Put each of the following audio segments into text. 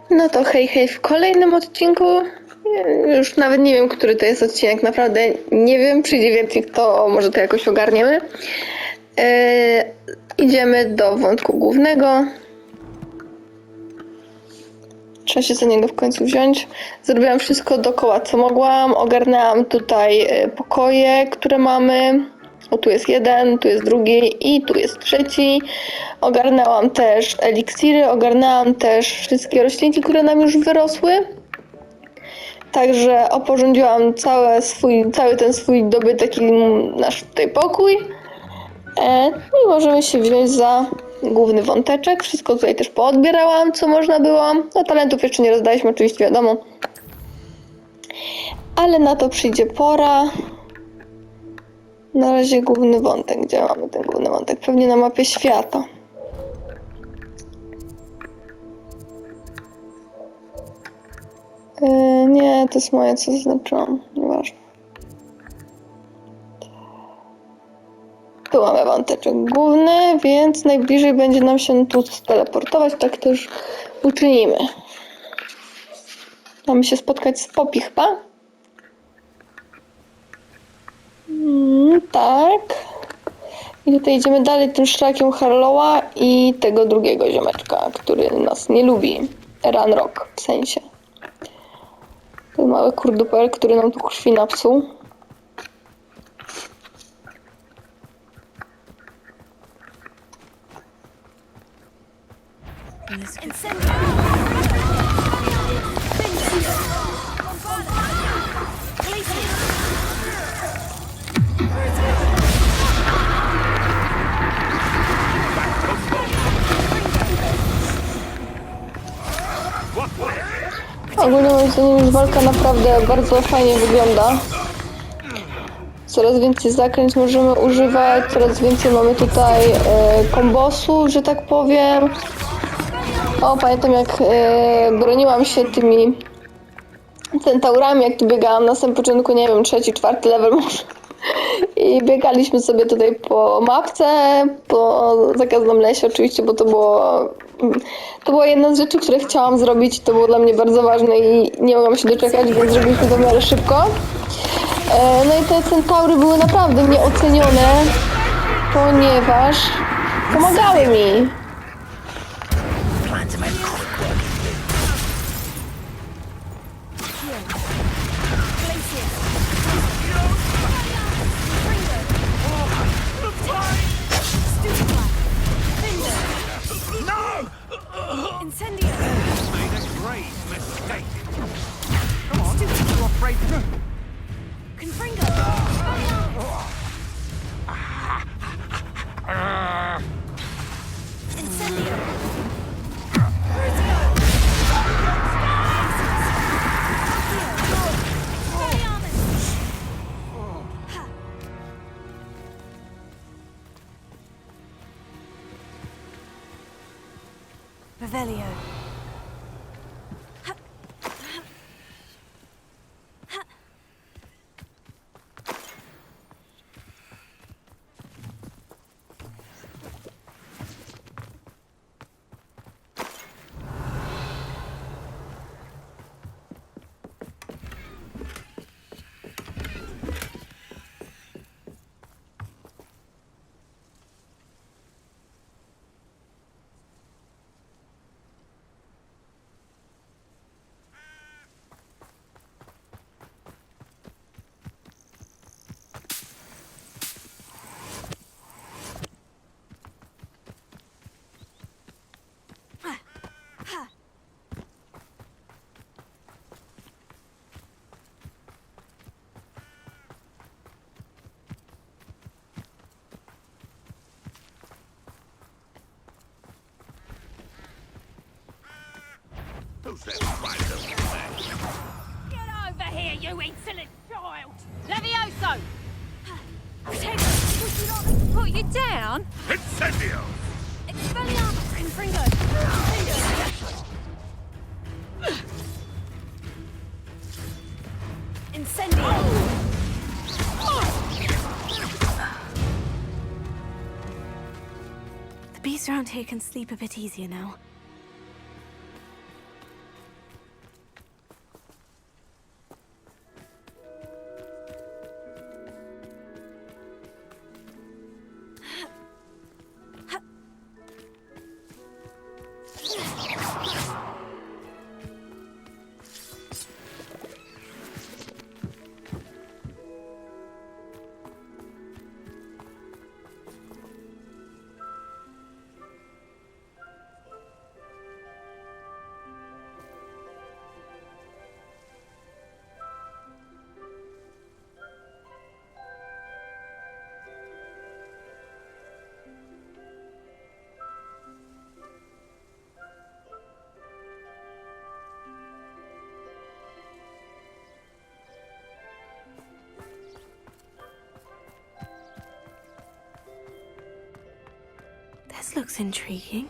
No to hej w kolejnym odcinku. Już nawet nie wiem, który to jest odcinek, naprawdę nie wiem, przyjdzie więcej, to może to jakoś ogarniemy. Idziemy do wątku głównego. Trzeba się za niego w końcu wziąć. Zrobiłam wszystko dookoła, co mogłam. Ogarnęłam tutaj pokoje, które mamy. O, tu jest jeden, tu jest drugi i tu jest trzeci. Ogarnęłam też eliksiry, ogarnęłam też wszystkie roślinki, które nam już wyrosły. Także oporządziłam cały ten swój dobytek i nasz tutaj pokój. I możemy się wziąć za główny wąteczek. Wszystko tutaj też poodbierałam, co można było. No talentów jeszcze nie rozdaliśmy, oczywiście wiadomo. Ale na to przyjdzie pora. Na razie główny wątek. Gdzie mamy ten główny wątek? Pewnie na mapie świata. Nie, to jest moje, co zaznaczyłam. Nieważne. Tu mamy wąteczek główny, więc najbliżej będzie nam się tu teleportować. Tak też uczynimy. Mamy się spotkać z Poppy chyba? Tak. I tutaj idziemy dalej tym szlakiem Harlowa i tego drugiego ziomeczka, który nas nie lubi. Ranrock w sensie. Ten mały kurdupel, który nam tu krwi napsuł. Ogólnie moim zdaniem już walka naprawdę bardzo fajnie wygląda. Coraz więcej zakręć możemy używać, coraz więcej mamy tutaj kombosów, że tak powiem. O, pamiętam jak broniłam się tymi centaurami, jak tu biegałam na samym początku, nie wiem, 3., 4. level może. I biegaliśmy sobie tutaj po mapce, po zakaznym lesie oczywiście, bo to była jedna z rzeczy, które chciałam zrobić. To było dla mnie bardzo ważne i nie mogłam się doczekać, więc zrobiliśmy to w miarę szybko. No i te centaury były naprawdę nieocenione, ponieważ pomagały mi. Revelio. Get over here, you insolent child! Levioso! Put you down? Incendio! Expelliarmus Confringo! Incendio! The beasts around here can sleep a bit easier now. This looks intriguing.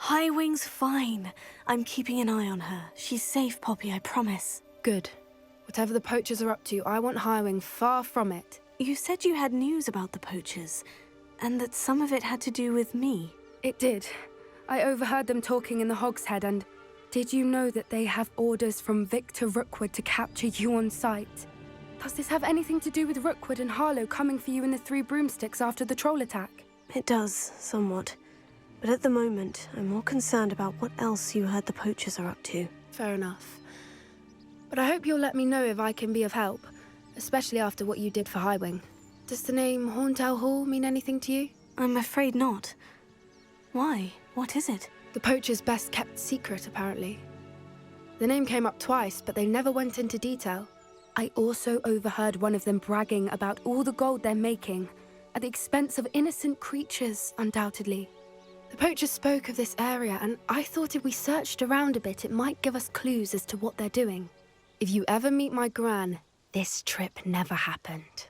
Highwing's fine. I'm keeping an eye on her. She's safe, Poppy, I promise. Good. Whatever the poachers are up to, I want Highwing far from it. You said you had news about the poachers, and that some of it had to do with me. It did. I overheard them talking in the Hogshead, and did you know that they have orders from Victor Rookwood to capture you on sight? Does this have anything to do with Rookwood and Harlow coming for you in the Three Broomsticks after the troll attack? It does, somewhat. But at the moment, I'm more concerned about what else you heard the poachers are up to. Fair enough. But I hope you'll let me know if I can be of help, especially after what you did for Highwing. Does the name Horntail Hall mean anything to you? I'm afraid not. Why? What is it? The poachers' best-kept secret, apparently. The name came up twice, but they never went into detail. I also overheard one of them bragging about all the gold they're making, at the expense of innocent creatures, undoubtedly. The poachers spoke of this area, and I thought if we searched around a bit, it might give us clues as to what they're doing. If you ever meet my gran, this trip never happened.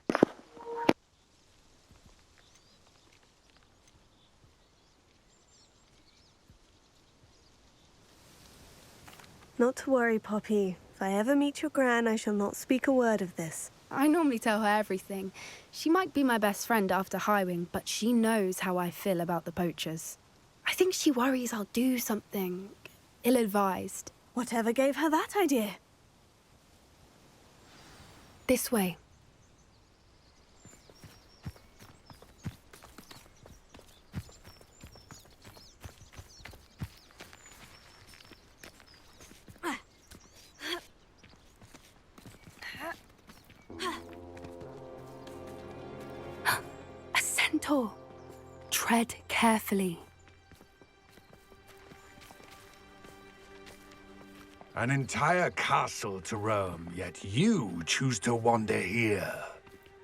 Not to worry, Poppy. If I ever meet your gran, I shall not speak a word of this. I normally tell her everything. She might be my best friend after Highwing, but she knows how I feel about the poachers. I think she worries I'll do something ill-advised. Whatever gave her that idea? This way. centaur. Tread carefully. An entire castle to roam, yet you choose to wander here.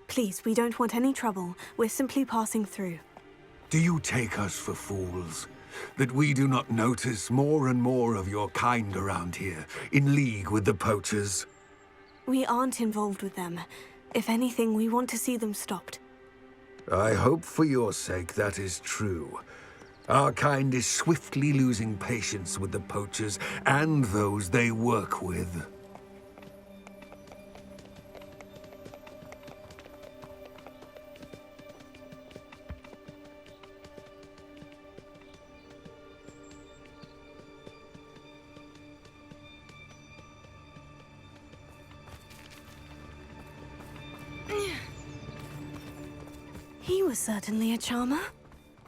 Please, we don't want any trouble. We're simply passing through. Do you take us for fools? That we do not notice more and more of your kind around here, in league with the poachers? We aren't involved with them. If anything, we want to see them stopped. I hope for your sake that is true. Our kind is swiftly losing patience with the poachers and those they work with. He was certainly a charmer.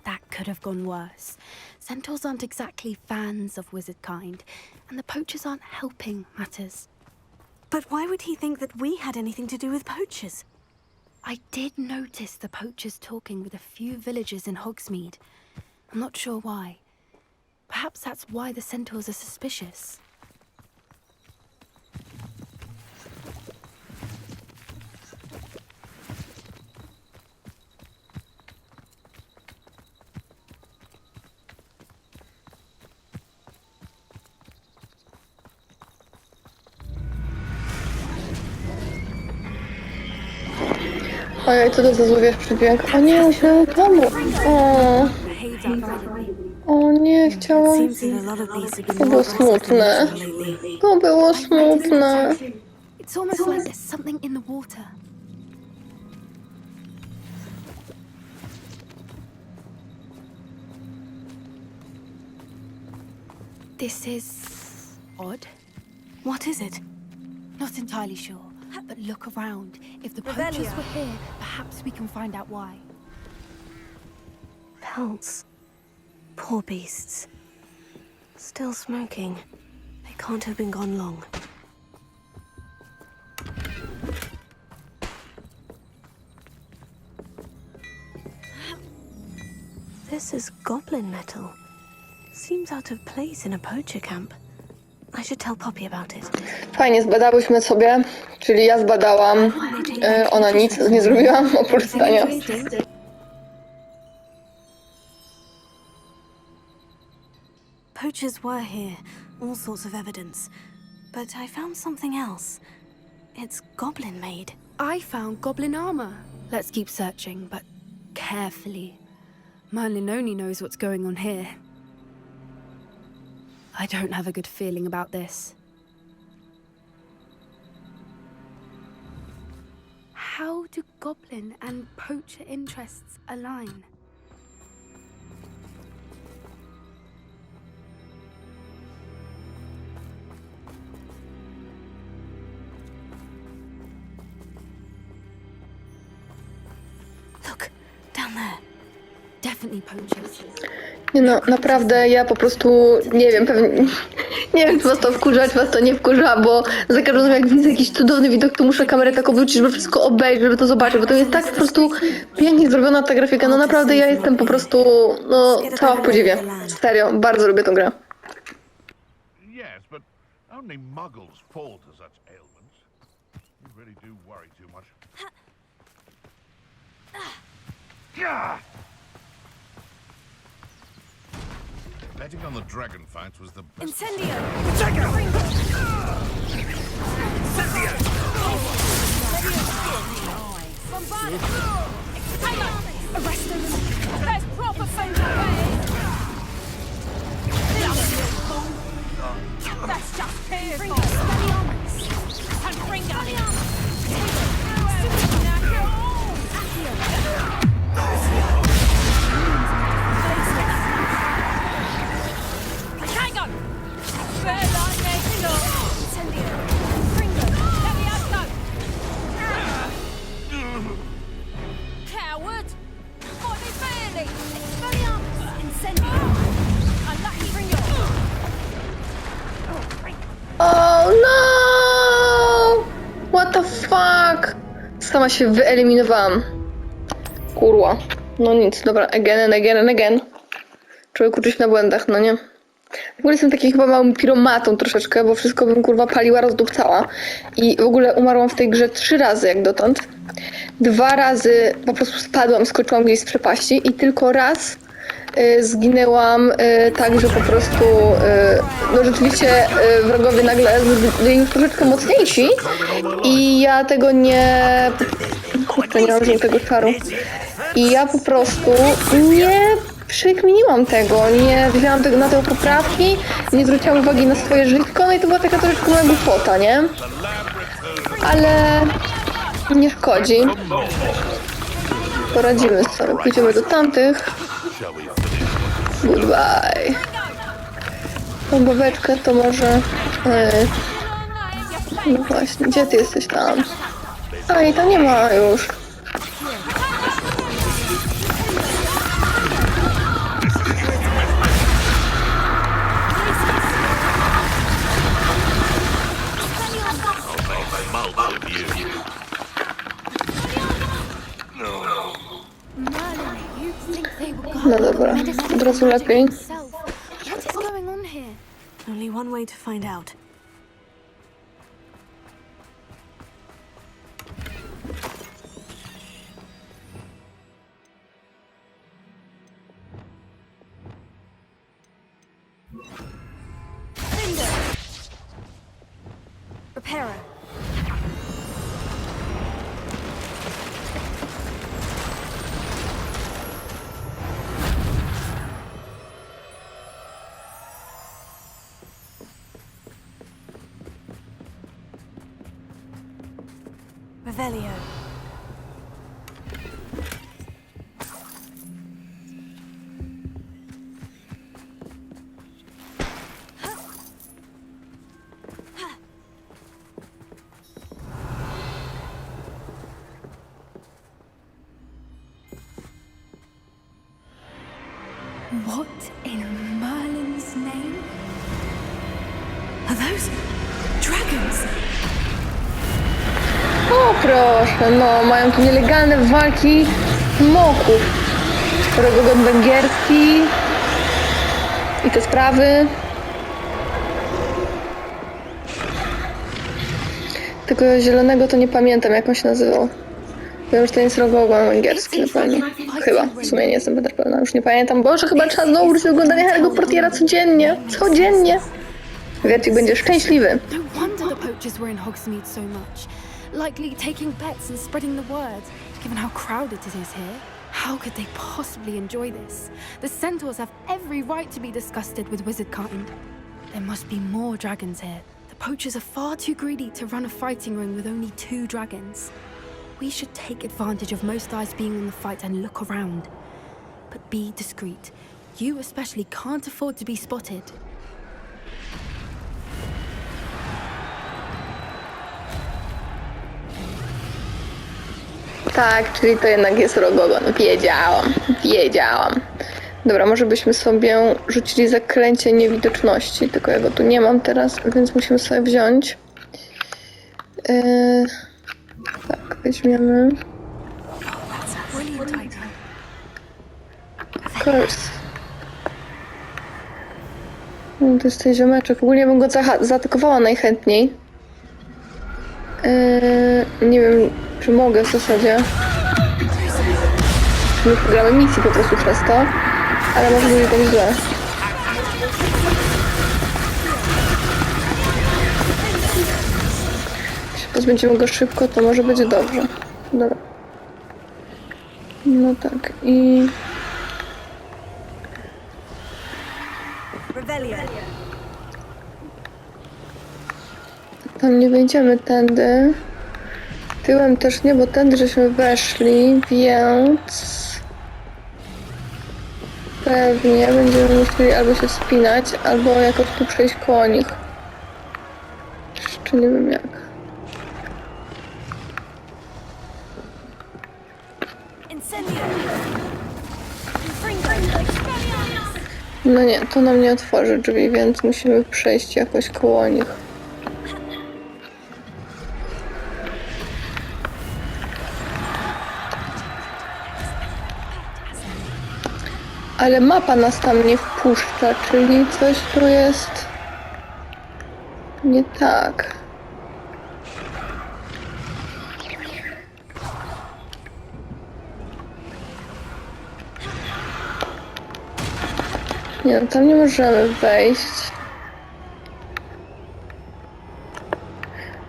That could have gone worse. Centaurs aren't exactly fans of wizard kind, and the poachers aren't helping matters. But why would he think that we had anything to do with poachers? I did notice the poachers talking with a few villagers in Hogsmeade. I'm not sure why. Perhaps that's why the centaurs are suspicious. Ojej, co to za złowiesz przebieg? O nie, źle domu. Behaves outright. O nie, chciałam. Seems that a lot of these have To been było more successful smutne. lately. To było smutne. It's almost like there's something in the water. This is odd. What is it? Not entirely sure, but look around. If the poachers were here, perhaps we can find out why. Pelts. Poor beasts. Still smoking. They can't have been gone long. This is goblin metal. Seems out of place in a poacher camp. I should tell Poppy about it. Fajnie, zbadałyśmy sobie, czyli ja zbadałam, ona nic nie zrobiła oprócz stania. Poachers were here, all sorts of evidence. But I found something else. It's goblin made. I found goblin armor. Let's keep searching, but carefully. Merlin only knows what's going on here. I don't have a good feeling about this. How do goblin and poacher interests align? Look, down there. Definitely poachers. Nie no, naprawdę ja po prostu nie wiem, pewnie nie wiem, czy was to wkurza, czy was to nie wkurza, bo za każdym razem jak widzę jakiś cudowny widok, to muszę kamerę tak obrócić, żeby wszystko obejrzeć, żeby to zobaczyć, bo to jest tak po prostu pięknie zrobiona ta grafika, no naprawdę ja jestem po prostu, no, cała w podziwie. Serio, bardzo lubię tę grę. Yes, but only muggles fall to such ailments. You really do worry too much. Gah! Betting on the dragon fights was the best. Incendio! Bombard! Taylor! Arrest them! There's proper food away! That's just fearful! And Ringo! Hang on! Fair line next door! Incendio! Ringo! Let me out, go! Coward! Might be fairly! Expelliarmus! Incendio! Unlucky Ringo! Oh no! What the fuck? Sama się wyeliminowałam. Kurwa. No nic, dobra, again. Człowiek uczy się na błędach, no nie? W ogóle jestem taki chyba małym piromatą troszeczkę, bo wszystko bym kurwa paliła, rozdupcała. I w ogóle umarłam w tej grze 3 razy jak dotąd. 2 razy po prostu spadłam, skoczyłam gdzieś z przepaści i tylko raz zginęłam tak, że po prostu no rzeczywiście wrogowie nagle byli już troszeczkę mocniejsi i ja tego nie... Kurczę, nie mam żółtego czaru. I ja po prostu nie przekminiłam tego, nie wzięłam tego na te poprawki, nie zwróciłam uwagi na swoje żyćko, no i to była taka troszeczkę moja głupota, nie? Ale nie szkodzi. Poradzimy sobie, pójdziemy do tamtych. Goodbye. Tą baweczkę to może... No właśnie, gdzie ty jesteś tam? A i tam nie ma już. No dobra, od razu lepiej. What is going on here? Only one way to find out. Repairer. Revelio. What in Merlin's name? Are those dragons? O proszę, no mają tu nielegalne walki smoków. Rogogon węgierski i te sprawy. Tego zielonego to nie pamiętam, jak on się nazywał. Wiem, że to jest rogogon węgierski na pewno. Chyba, w sumie nie jestem też pewna, już nie pamiętam. Boże, chyba trzeba znowu wrócić do oglądania Harry'ego Pottera codziennie. Wiercik będzie szczęśliwy. No wonder the poachers were in Hogsmeade so much. Likely taking bets and spreading the word, given how crowded it is here. How could they possibly enjoy this? The centaurs have every right to be disgusted with wizard kind. There must be more dragons here. The poachers are far too greedy to run a fighting ring with only 2 dragons. We should take advantage of most eyes being on the fight and look around. But be discreet. You especially can't afford to be spotted. Tak, czyli to jednak jest rogogon. Wiedziałam. Dobra, może byśmy sobie rzucili zaklęcie niewidoczności, tylko ja go tu nie mam teraz, więc musimy sobie wziąć. Tak, weźmiemy. Curse. No, to jest ten ziomeczek. Ogólnie bym go zaatakowała najchętniej. Nie wiem, czy mogę w zasadzie. My gramy misji po prostu przez to, ale może będzie tak źle. Jeśli pozbędziemy go szybko, to może będzie dobrze. Dobra. No tak, i... Tam nie wejdziemy tędy. Tyłem też nie, bo tędy żeśmy weszli, więc... Pewnie będziemy musieli albo się wspinać, albo jakoś tu przejść koło nich. Jeszcze nie wiem jak. No nie, to nam nie otworzy drzwi, więc musimy przejść jakoś koło nich. Ale mapa nas tam nie wpuszcza, czyli coś tu jest nie tak. Nie, no tam nie możemy wejść.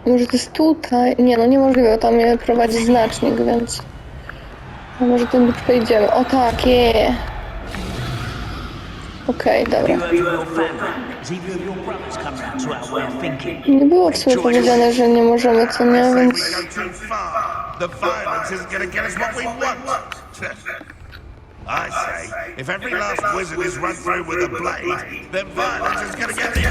Może to jest tutaj? Nie, no niemożliwe, tam mnie prowadzi znacznik, więc... A może tędy przejdziemy. O tak, Okej, dobra. Nie było w sumie powiedziane, że nie możemy, co nie, więc... The violence isn't gonna get us what we want. I say, if every last wizard is run through with a blade, then violence is gonna get the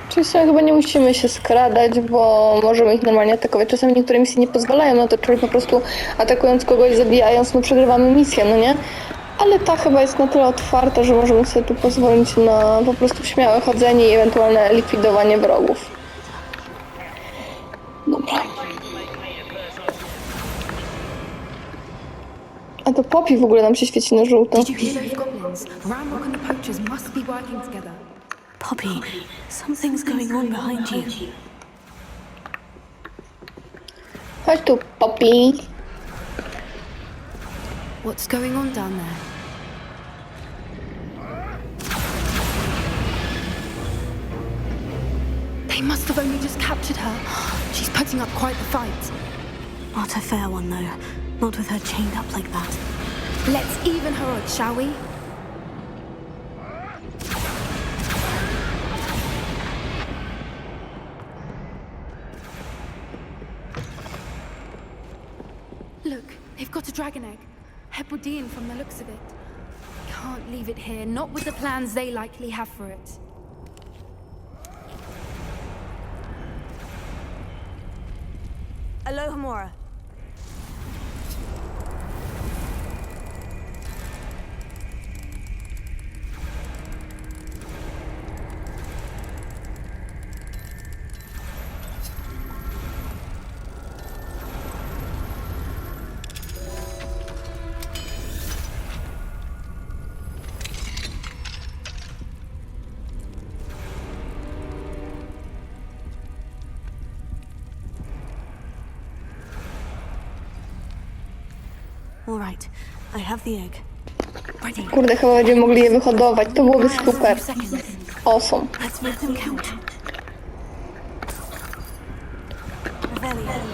Czasem chyba nie musimy się skradać, bo możemy ich normalnie atakować. Czasami niektóre misje nie pozwalają na to, czyli po prostu atakując kogoś, zabijając, no przegrywamy misję, no nie? Ale ta chyba jest na tyle otwarta, że możemy sobie tu pozwolić na po prostu śmiałe chodzenie i ewentualne likwidowanie wrogów. Dobra. A to Poppy w ogóle nam się świeci na żółto. Did you hear those goblins? Ramrock and the poachers must be working together. Poppy, something's going on behind you. Chodź tu, Poppy. What's going on down there? They must have only just captured her. She's putting up quite the fight. Not a fair one, though. Not with her chained up like that. Let's even her odds, shall we? Look, they've got a dragon egg. Hebridean from the looks of it. Can't leave it here, not with the plans they likely have for it. Alohomora. All right, I have the egg. Ready. Kurde, chyba będziemy mogli je wyhodować. To byłoby super. Awesome. Let's make them count. Revelio.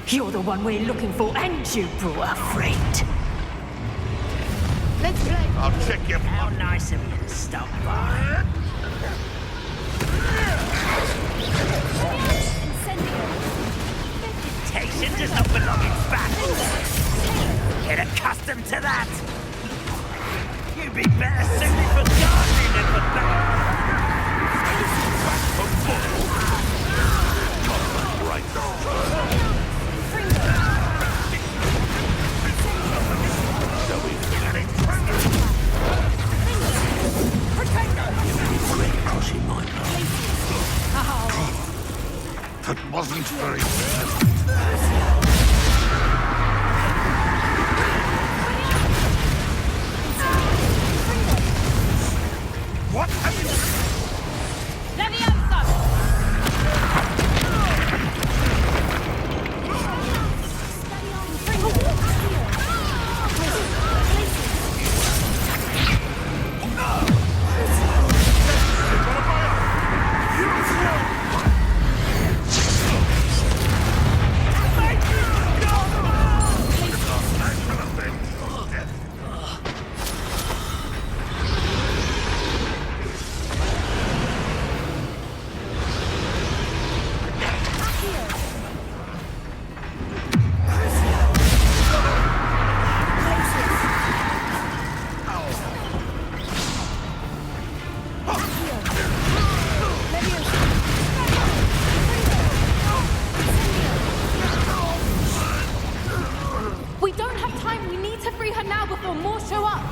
You're the one we're looking for, and you brought a friend. Let's play. I'll check your... How nice of you to stop by. Reputation does not belong in battle. Get accustomed to that. You'd be better suited for gardening than for battle. That wasn't very... What have you... Leviosa! We don't have time. We need to free her now before more show up.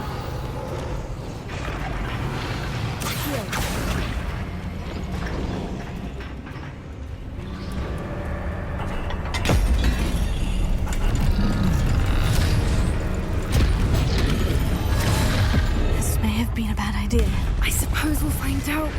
This may have been a bad idea. I suppose we'll find out.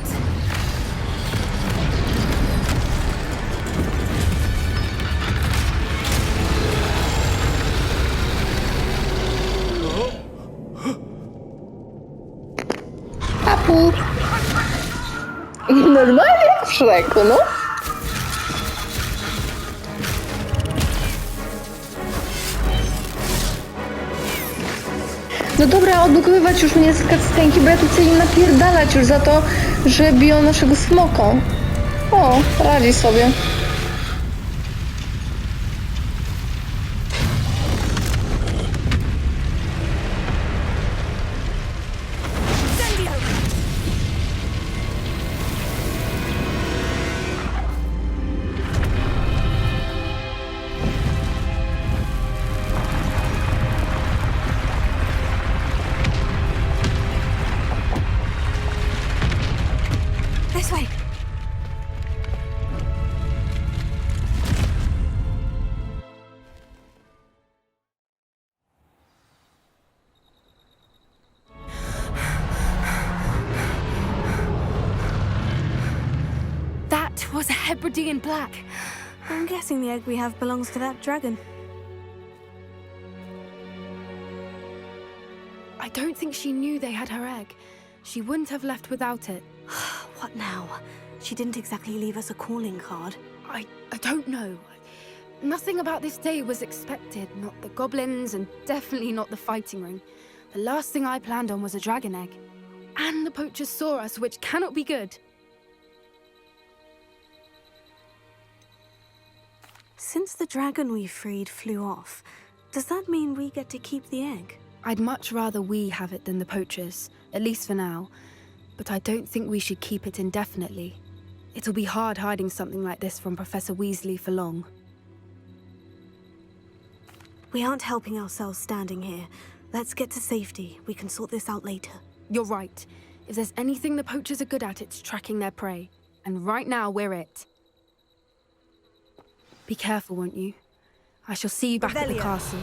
Papu. Normalnie jak w Szreku, no. No dobra, odblokowywać już mnie z cutscenki, bo ja tu chcę im napierdalać już za to, że biją naszego smoka. O, radzi sobie. This way. That was a Hebridean black. I'm guessing the egg we have belongs to that dragon. I don't think she knew they had her egg. She wouldn't have left without it. What now? She didn't exactly leave us a calling card. I don't know. Nothing about this day was expected. Not the goblins, and definitely not the fighting ring. The last thing I planned on was a dragon egg. And the poachers saw us, which cannot be good. Since the dragon we freed flew off, does that mean we get to keep the egg? I'd much rather we have it than the poachers, at least for now. But I don't think we should keep it indefinitely. It'll be hard hiding something like this from Professor Weasley for long. We aren't helping ourselves standing here. Let's get to safety. We can sort this out later. You're right. If there's anything the poachers are good at, it's tracking their prey. And right now, we're it. Be careful, won't you? I shall see you back at the castle.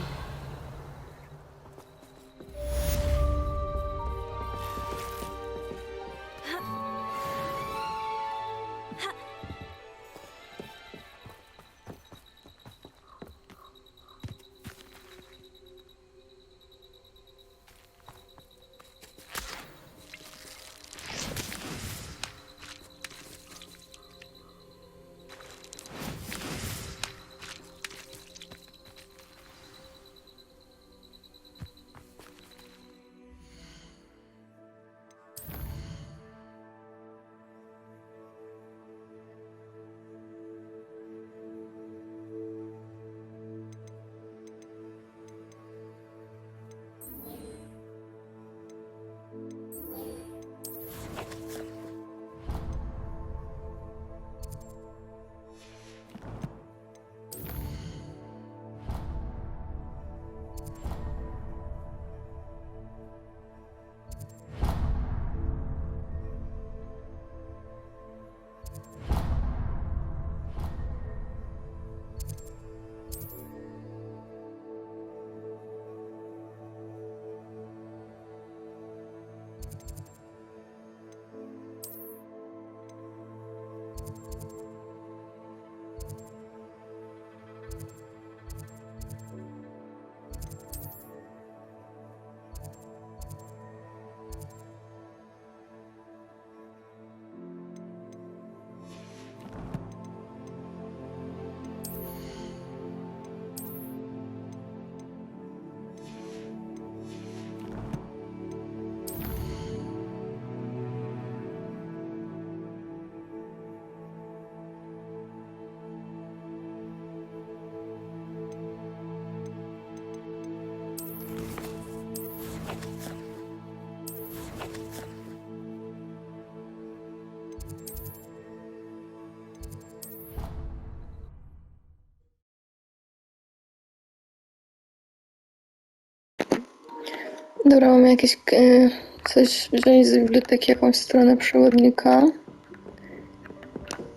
Dobra, mamy jakieś coś wziąć z biblioteki, jakąś stronę przewodnika.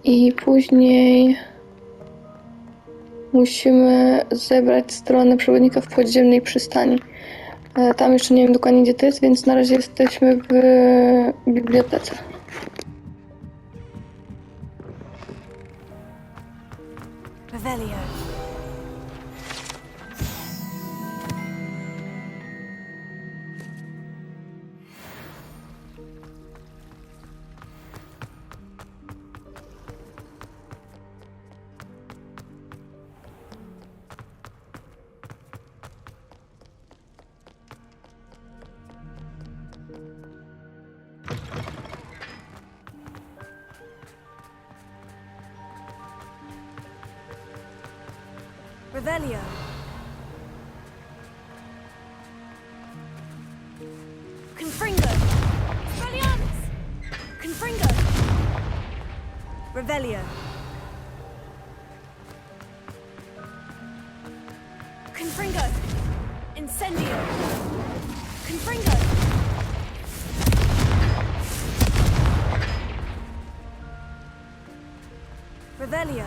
I później musimy zebrać stronę przewodnika w podziemnej przystani. Tam jeszcze nie wiem dokładnie, gdzie to jest, więc na razie jesteśmy w bibliotece. Revelio. Revelio. Confringo. Brilliant. Confringo. Revelio. Confringo. Incendio. Confringo. Revelio.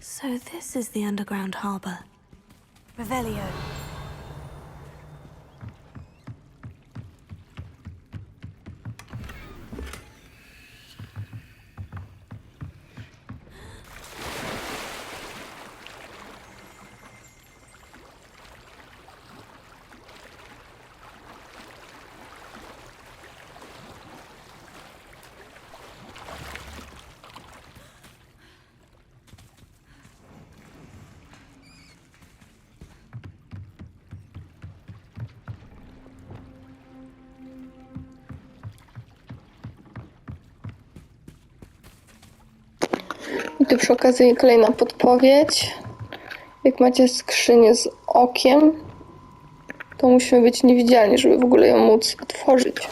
So this is the underground harbour. Revelio. I tu przy okazji kolejna podpowiedź. Jak macie skrzynię z okiem, to musimy być niewidzialni, żeby w ogóle ją móc otworzyć.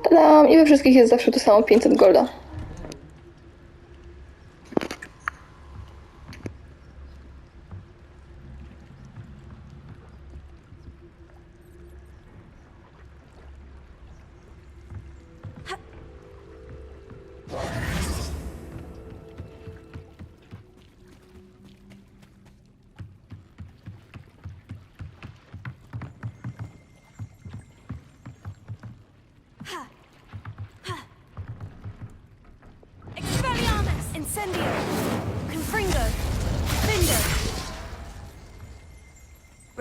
Tadam! I we wszystkich jest zawsze to samo 500 golda.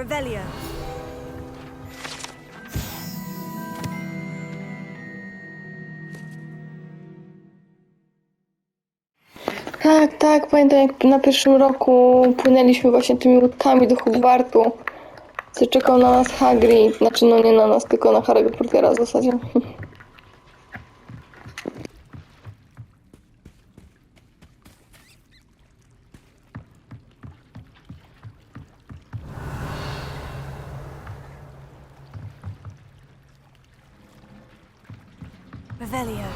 Revelio. Tak, pamiętam jak na pierwszym roku płynęliśmy właśnie tymi łódkami do Hogwartu. Co czekał na nas Hagrid, znaczy no nie na nas, tylko na Harry'ego Pottera w zasadzie. Revelio.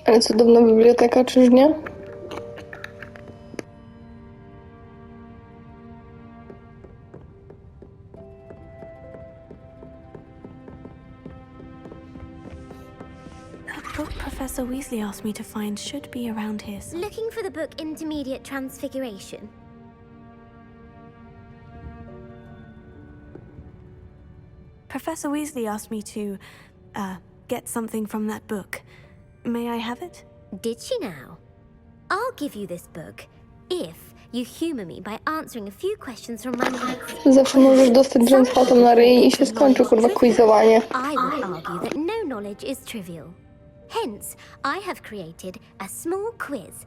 Ale cudowna biblioteka, czyż nie? That book Professor Weasley asked me to find should be around here. Looking for the book Intermediate Transfiguration? Professor Weasley asked me to, get something from that book. May I have it? Did she now? I'll give you this book if you humor me by answering a few questions from my notes. Zawsze możesz dostać drzęs fatom na ryj i się skończy, kurwa, quizowanie. I would argue that no knowledge is trivial. Hence, I have created a small quiz,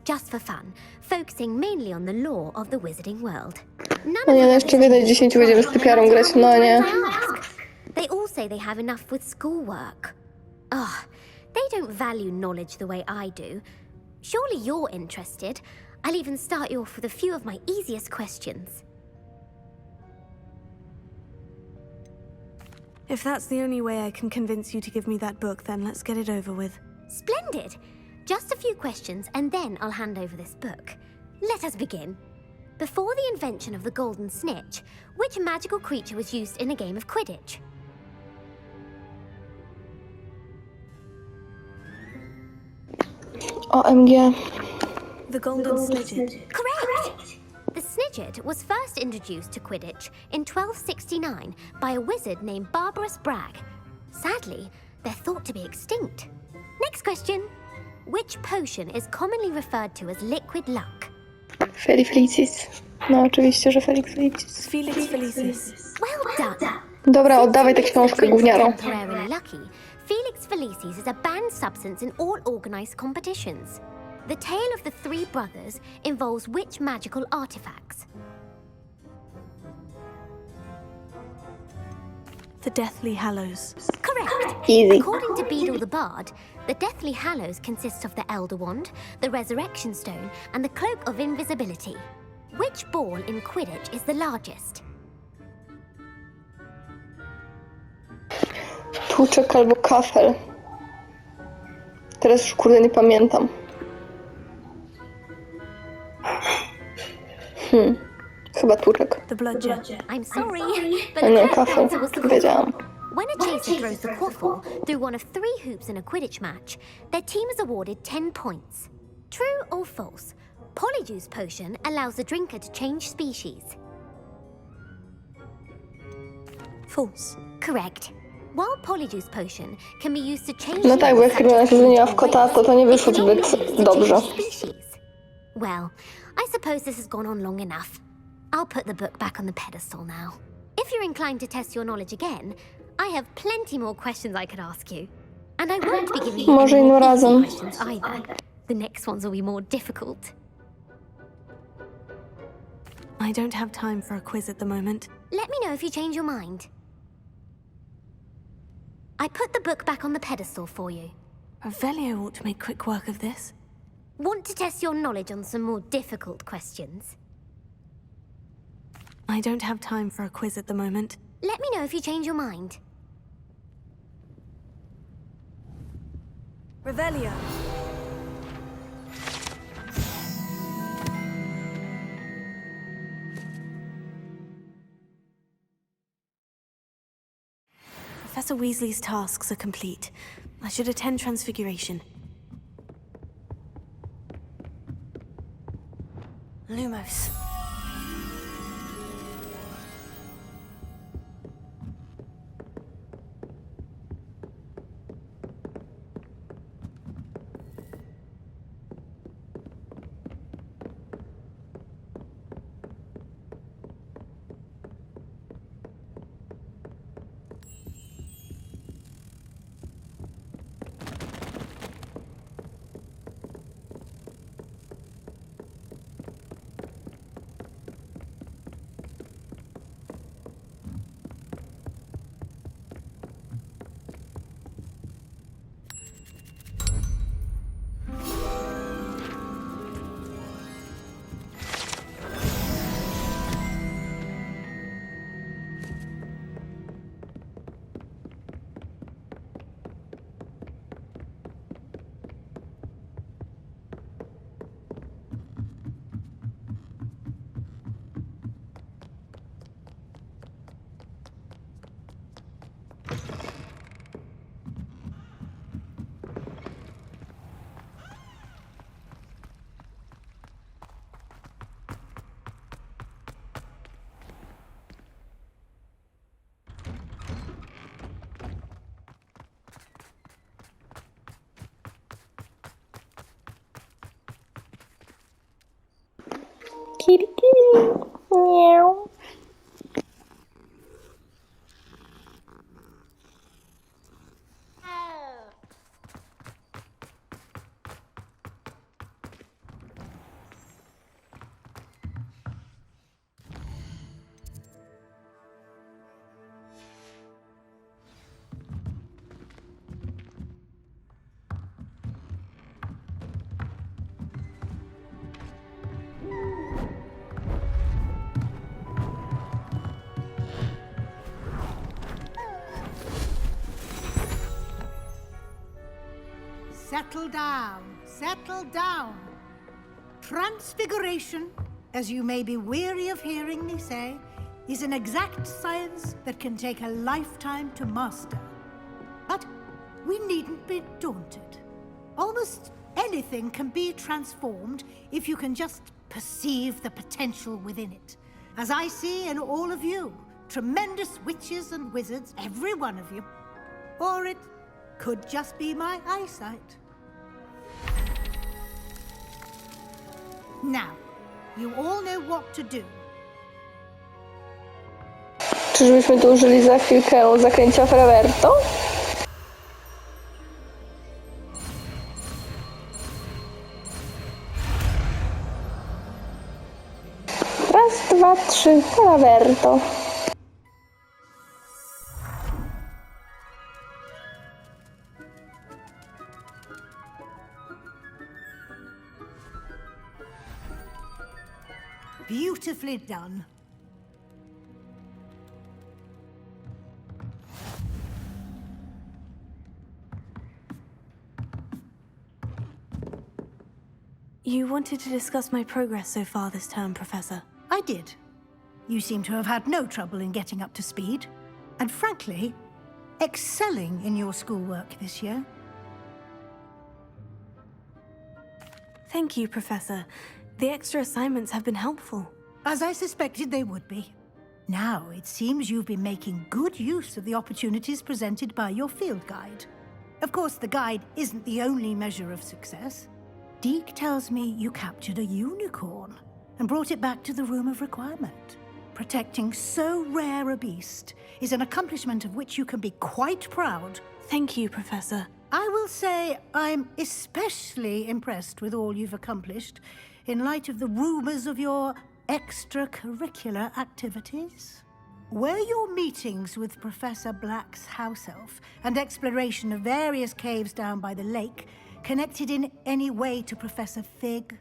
just for fun, focusing mainly on the lore of the wizarding world. No nie, no jeszcze w 1.10 będziemy z typiarą grać, no nie. They all say they have enough with schoolwork. Ugh, they don't value knowledge the way I do. Surely you're interested. I'll even start you off with a few of my easiest questions. If that's the only way I can convince you to give me that book, then let's get it over with. Splendid! Just a few questions and then I'll hand over this book. Let us begin. Before the invention of the golden snitch, which magical creature was used in a game of Quidditch? OMG. The Golden Snidget. Correct! The Snidget was first introduced to Quidditch in 1269 by a wizard named Barbarous Bragg. Sadly, they're thought to be extinct. Next question. Which potion is commonly referred to as liquid luck? Felix Felicis. No oczywiście, że Felix Felicis. Felix Felicis. Well done! Dobra, oddawaj tę książkę, gówniaro. Temporarily lucky, Felix Felicis is a banned substance in all organized competitions. The tale of the three brothers involves which magical artifacts? The Deathly Hallows. Correct! Easy. According to Beedle the Bard, the Deathly Hallows consists of the Elder Wand, the Resurrection Stone, and the Cloak of Invisibility. Which ball in Quidditch is the largest? Tłuczek albo kafel. Teraz już kurde nie pamiętam. Chyba tłuczek. The Bludger. I'm sorry, but A the nie, correct kafel. answer was the Wiedziałam. When a chaser throws the quaffle through one of 3 hoops in a Quidditch match, their team is awarded 10 points. True or false? Polyjuice potion allows the drinker to change species. False. Correct. While Polyjuice potion can be used to change No tak, bo jak Hermiona się zmieniła w kota, to nie wyszło zbyt dobrze. Well, I suppose this has gone on long enough. I'll put the book back on the pedestal now. If you're inclined to test your knowledge again, I have plenty more questions I could ask you. And I won't be giving you Może any innym more easy razem. questions either. The next ones will be more difficult. I don't have time for a quiz at the moment. Let me know if you change your mind. I put the book back on the pedestal for you. Revelio ought to make quick work of this. Want to test your knowledge on some more difficult questions? I don't have time for a quiz at the moment. Let me know if you change your mind. Revelio. Professor Weasley's tasks are complete. I should attend Transfiguration. Lumos. Kitty, kitty. Meow. Settle down, settle down. Transfiguration, as you may be weary of hearing me say, is an exact science that can take a lifetime to master. But we needn't be daunted. Almost anything can be transformed if you can just perceive the potential within it. As I see in all of you, tremendous witches and wizards, every one of you. Or it could just be my eyesight. Now, you all know what to do. Czyżbyśmy tu użyli za chwilkę zaklęcia Freverto? Raz, dwa, trzy, Freverto. Beautifully done. You wanted to discuss my progress so far this term, Professor. I did. You seem to have had no trouble in getting up to speed. And frankly, excelling in your schoolwork this year. Thank you, Professor. The extra assignments have been helpful. As I suspected they would be. Now, it seems you've been making good use of the opportunities presented by your field guide. Of course, the guide isn't the only measure of success. Deke tells me you captured a unicorn and brought it back to the Room of Requirement. Protecting so rare a beast is an accomplishment of which you can be quite proud. Thank you, Professor. I will say I'm especially impressed with all you've accomplished in light of the rumors of your extracurricular activities. Were your meetings with Professor Black's house elf and exploration of various caves down by the lake connected in any way to Professor Fig?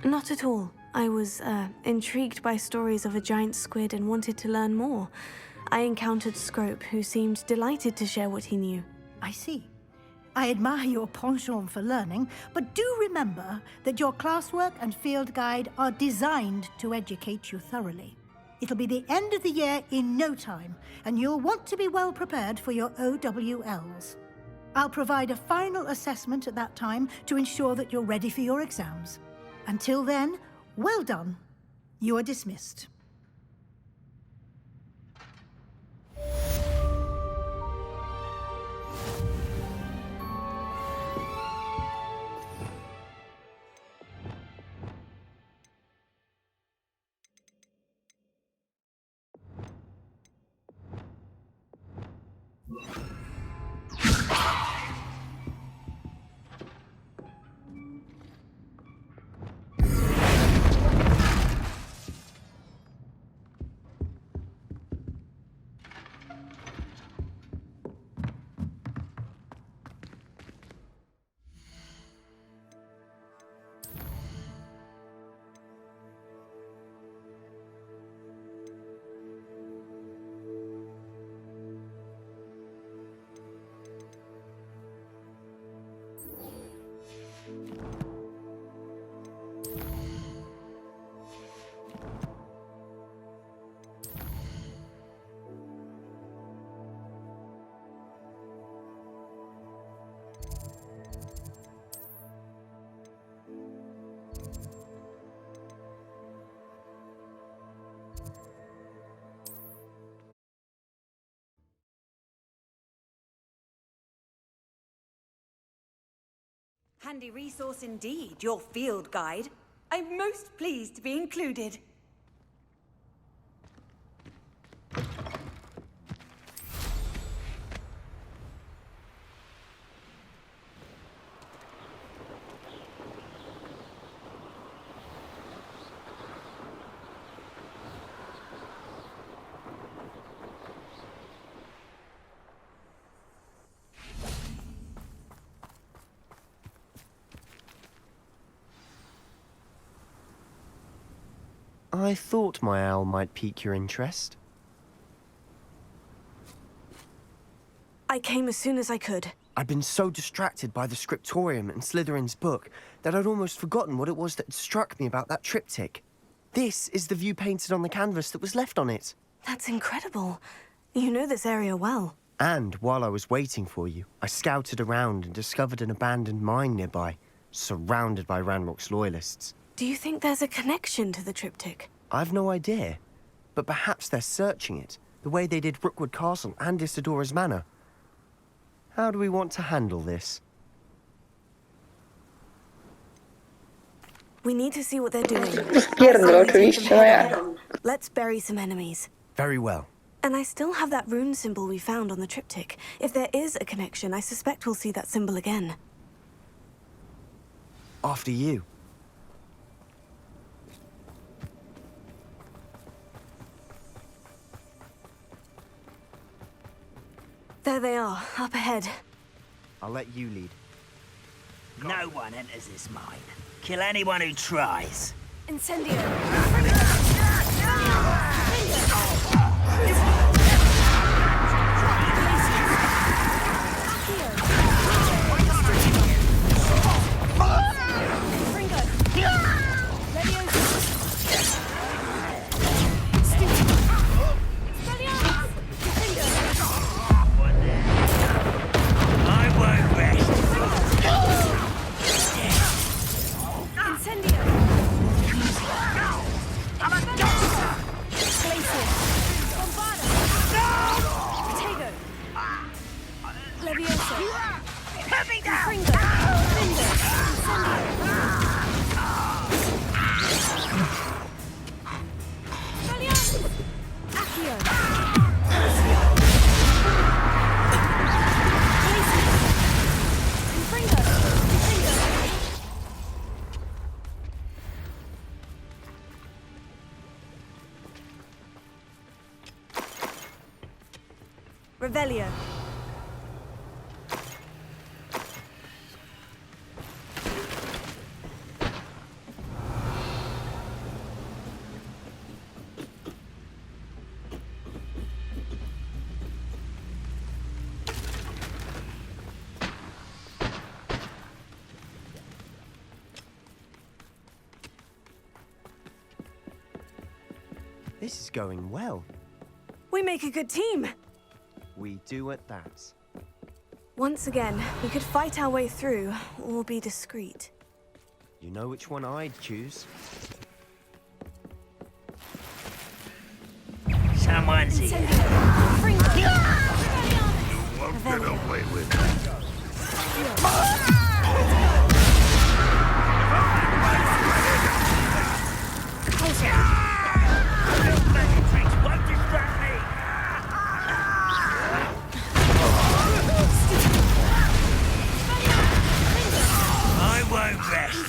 Not at all. I was, intrigued by stories of a giant squid and wanted to learn more. I encountered Scrope, who seemed delighted to share what he knew. I see. I admire your penchant for learning, but do remember that your classwork and field guide are designed to educate you thoroughly. It'll be the end of the year in no time, and you'll want to be well prepared for your OWLs. I'll provide a final assessment at that time to ensure that you're ready for your exams. Until then, well done. You are dismissed. Handy resource indeed, your field guide. I'm most pleased to be included. I thought my owl might pique your interest. I came as soon as I could. I'd been so distracted by the scriptorium and Slytherin's book that I'd almost forgotten what it was that struck me about that triptych. This is the view painted on the canvas that was left on it. That's incredible. You know this area well. And while I was waiting for you, I scouted around and discovered an abandoned mine nearby, surrounded by Ranrock's loyalists. Do you think there's a connection to the triptych? I've no idea, but perhaps they're searching it, the way they did Rookwood Castle and Isidora's Manor. How do we want to handle this? We need to see what they're doing. Pierdol oczywiście, no jak. Let's bury some enemies. Very well. And I still have that rune symbol we found on the triptych. If there is a connection, I suspect we'll see that symbol again. After you. There they are, up ahead. I'll let you lead. No one enters this mine. Kill anyone who tries. Incendio. Revelio. This is going well. We make a good team. We do at that. Once again, we could fight our way through, or be discreet. You know which one I'd choose. Someone's here. You won't get away with it. Won't distract me. I won't rest.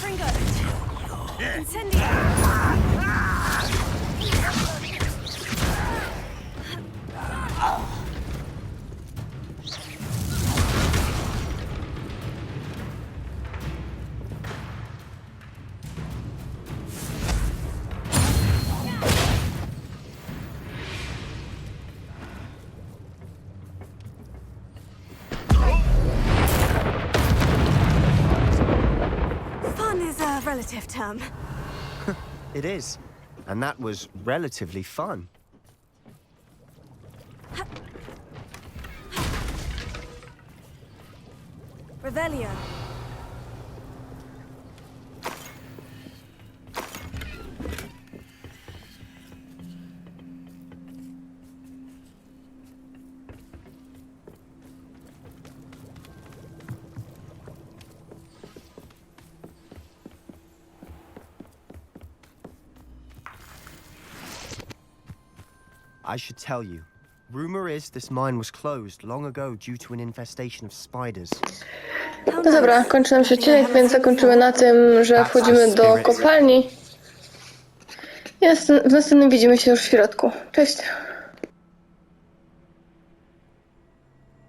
Fun is a relative term. It is. And that was relatively fun. Revelio. I should tell you. Rumor is this mine was closed long ago due to an infestation of spiders. No dobra, kończy nam się odcinek, więc zakończymy na tym, że wchodzimy do kopalni. W następnym widzimy się już w środku. Cześć!